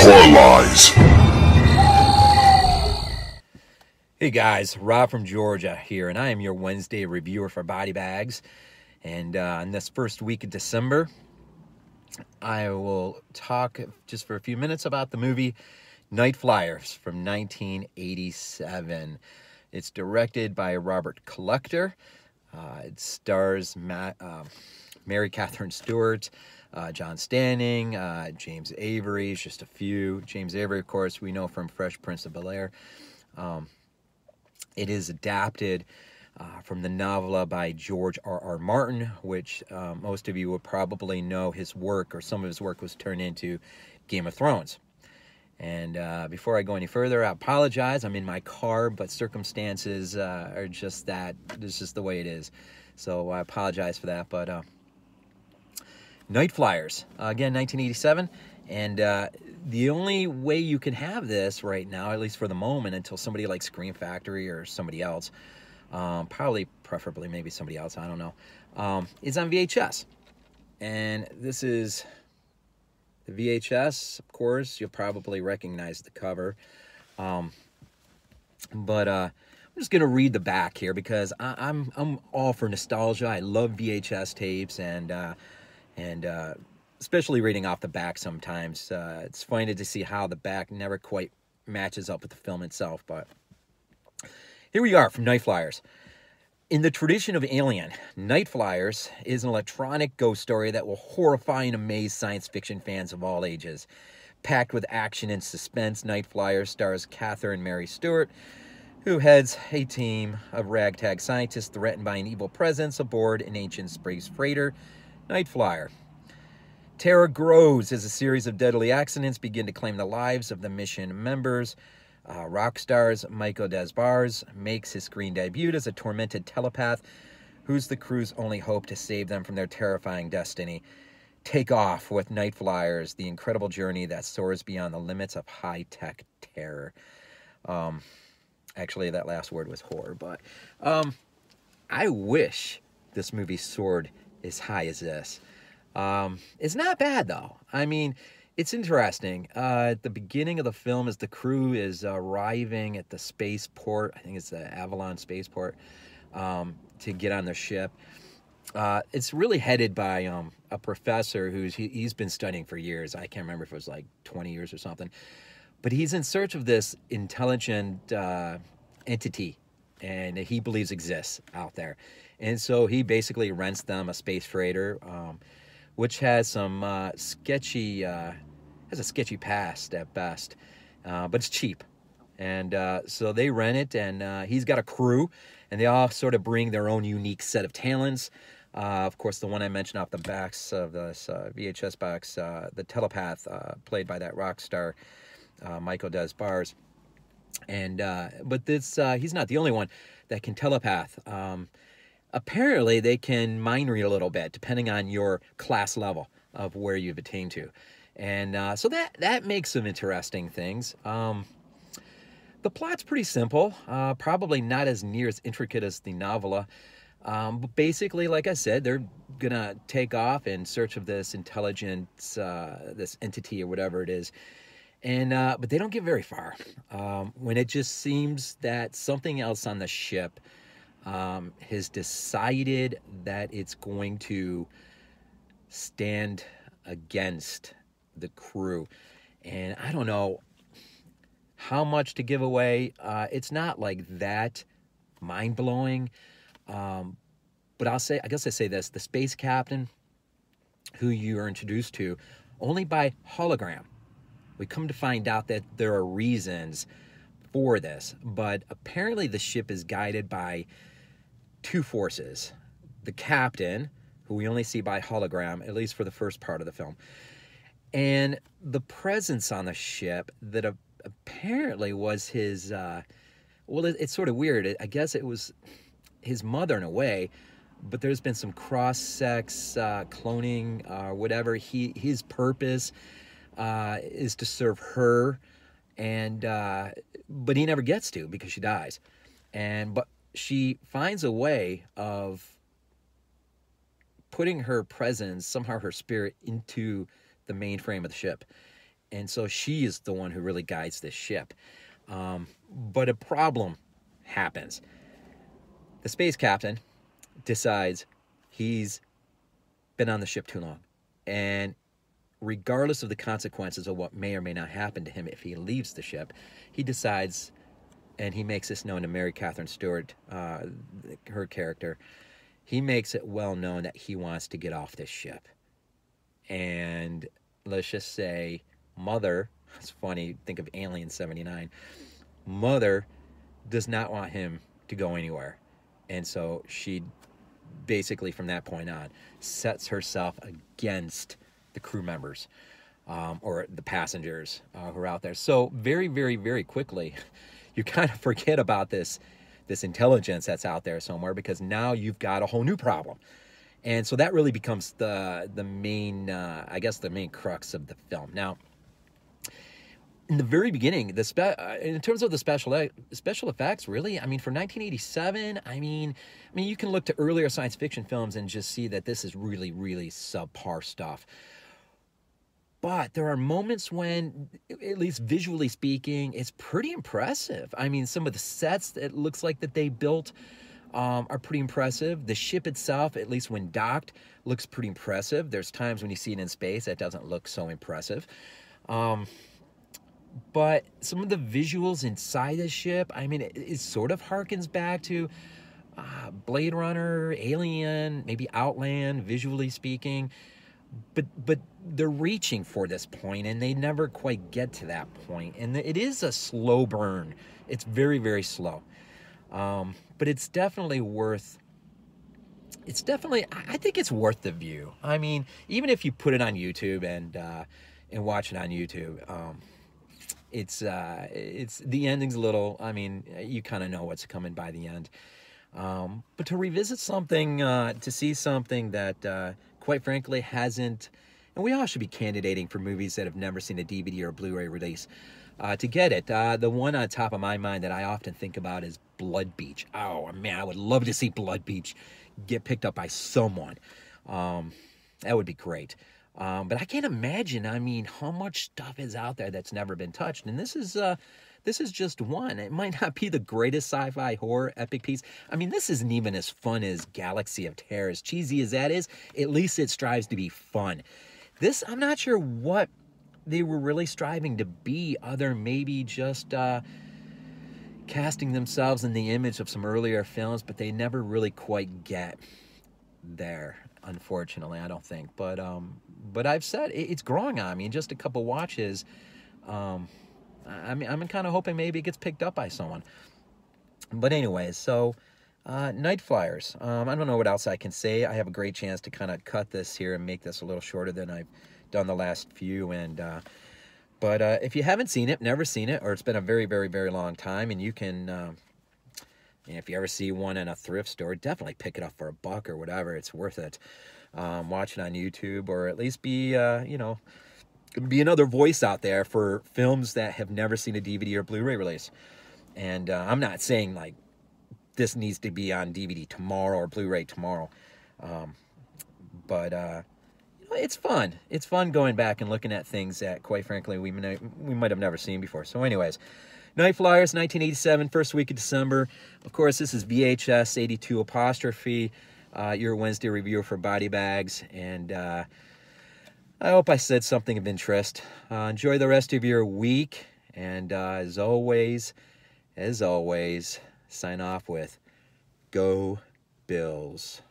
Horror Lies. Hey guys, Rob from Georgia here, and I am your Wednesday reviewer for BodyBags. And in this first week of December, I will talk just for a few minutes about the movie Nightflyers from 1987. It's directed by Robert Collector. It stars Mary Catherine Stewart, John Standing, James Avery, just a few. James Avery, of course, we know from Fresh Prince of Bel-Air. It is adapted from the novella by George R.R. Martin, which most of you will probably know his work, or some of his work was turned into Game of Thrones. And before I go any further, I apologize. I'm in my car, but circumstances are just that. This is the way it is. So I apologize for that. But Nightflyers, again, 1987. And the only way you can have this right now, at least for the moment, until somebody like Scream Factory or somebody else, preferably maybe somebody else, I don't know, is on VHS. And this is the VHS, of course. You'll probably recognize the cover. But I'm just going to read the back here because I'm all for nostalgia. I love VHS tapes, and especially reading off the back sometimes. It's funny to see how the back never quite matches up with the film itself. But here we are from Nightflyers. In the tradition of Alien, Nightflyers is an electronic ghost story that will horrify and amaze science fiction fans of all ages. Packed with action and suspense, Nightflyers stars Catherine Mary Stewart, who heads a team of ragtag scientists threatened by an evil presence aboard an ancient space freighter, Nightflyer. Terror grows as a series of deadly accidents begin to claim the lives of the mission members. Rock stars Michael Desbars makes his screen debut as a tormented telepath who's the crew's only hope to save them from their terrifying destiny. Take off with Nightflyers, the incredible journey that soars beyond the limits of high-tech terror. Actually, that last word was horror, but I wish this movie soared as high as this. It's not bad, though. I mean, it's interesting. At the beginning of the film, as the crew is arriving at the spaceport, I think it's the Avalon spaceport, to get on their ship, it's really headed by a professor he's been studying for years. I can't remember if it was like 20 years or something. But he's in search of this intelligent entity, and he believes exists out there. And so he basically rents them a space freighter, which has some sketchy past at best, but it's cheap. And so they rent it, and he's got a crew, and they all sort of bring their own unique set of talents. Of course, the one I mentioned off the backs of this VHS box, the telepath, played by that rock star, Michael Desbars. And but this he's not the only one that can telepath. Apparently, they can mind read a little bit, depending on your class level of where you've attained to. And so that makes some interesting things. The plot's pretty simple, probably not as near as intricate as the novella. But basically, like I said, they're going to take off in search of this intelligence, this entity or whatever it is. And but they don't get very far when it just seems that something else on the ship has decided that it's going to stand against the crew. And I don't know how much to give away. It's not like that mind-blowing. But I guess I say this, the space captain who you are introduced to only by hologram. We come to find out that there are reasons for this, but apparently the ship is guided by two forces. The captain, who we only see by hologram, at least for the first part of the film, and the presence on the ship that apparently was his, well, it's sort of weird. I guess it was his mother in a way, but there's been some cross-sex cloning or whatever. His purpose is to serve her, and but he never gets to because she dies. But she finds a way of putting her presence, somehow her spirit, into the mainframe of the ship. And so she is the one who really guides this ship. But a problem happens. The space captain decides he's been on the ship too long. And regardless of the consequences of what may or may not happen to him if he leaves the ship, he decides, and he makes this known to Mary Catherine Stewart, her character, he makes it well known that he wants to get off this ship. And let's just say Mother, it's funny, think of Alien 79, Mother does not want him to go anywhere. And so she basically from that point on sets herself against the crew members or the passengers who are out there. So very, very, very quickly, you kind of forget about this intelligence that's out there somewhere, because now you've got a whole new problem. And so that really becomes the main, I guess, the main crux of the film. Now, in the very beginning, in terms of the special effects, really, I mean, for 1987, I mean, you can look to earlier science fiction films and just see that this is really, really subpar stuff. But there are moments when, at least visually speaking, it's pretty impressive. I mean, some of the sets that it looks like that they built are pretty impressive. The ship itself, at least when docked, looks pretty impressive. There's times when you see it in space that doesn't look so impressive. But some of the visuals inside the ship, I mean, it sort of harkens back to Blade Runner, Alien, maybe Outland, visually speaking. But they're reaching for this point, and they never quite get to that point. And it is a slow burn. It's very, very slow. But it's definitely worth... I think it's worth the view. I mean, even if you put it on YouTube and watch it on YouTube, it's the ending's a little... I mean, you kind of know what's coming by the end. But to revisit something, to see something that... quite frankly, hasn't, and we all should be candidating for movies that have never seen a DVD or a Blu-ray release to get it. The one on top of my mind that I often think about is Blood Beach. Oh, man, I would love to see Blood Beach get picked up by someone. That would be great. But I can't imagine, I mean, how much stuff is out there that's never been touched. And this is just one. It might not be the greatest sci-fi horror epic piece. I mean, this isn't even as fun as Galaxy of Terror. As cheesy as that is, at least it strives to be fun. This, I'm not sure what they were really striving to be, other maybe just casting themselves in the image of some earlier films, but they never really quite get there, unfortunately, I don't think. But I've said it's growing on me. In just a couple watches, I mean, I'm kind of hoping maybe it gets picked up by someone. But anyways, so Nightflyers. I don't know what else I can say. I have a great chance to kind of cut this here and make this a little shorter than I've done the last few. But if you haven't seen it, never seen it, or it's been a very, very, very long time, and you can, if you ever see one in a thrift store, definitely pick it up for $1 or whatever. It's worth it. Watch it on YouTube, or at least be, be another voice out there for films that have never seen a DVD or Blu-ray release. And I'm not saying like this needs to be on DVD tomorrow or Blu-ray tomorrow, but it's fun. It's fun going back and looking at things that, quite frankly, we might have never seen before. So anyways, Nightflyers, 1987, first week of December. Of course, this is VHS82 apostrophe, your Wednesday review for BodyBags, and I hope I said something of interest. Enjoy the rest of your week, and as always, sign off with Go Bills.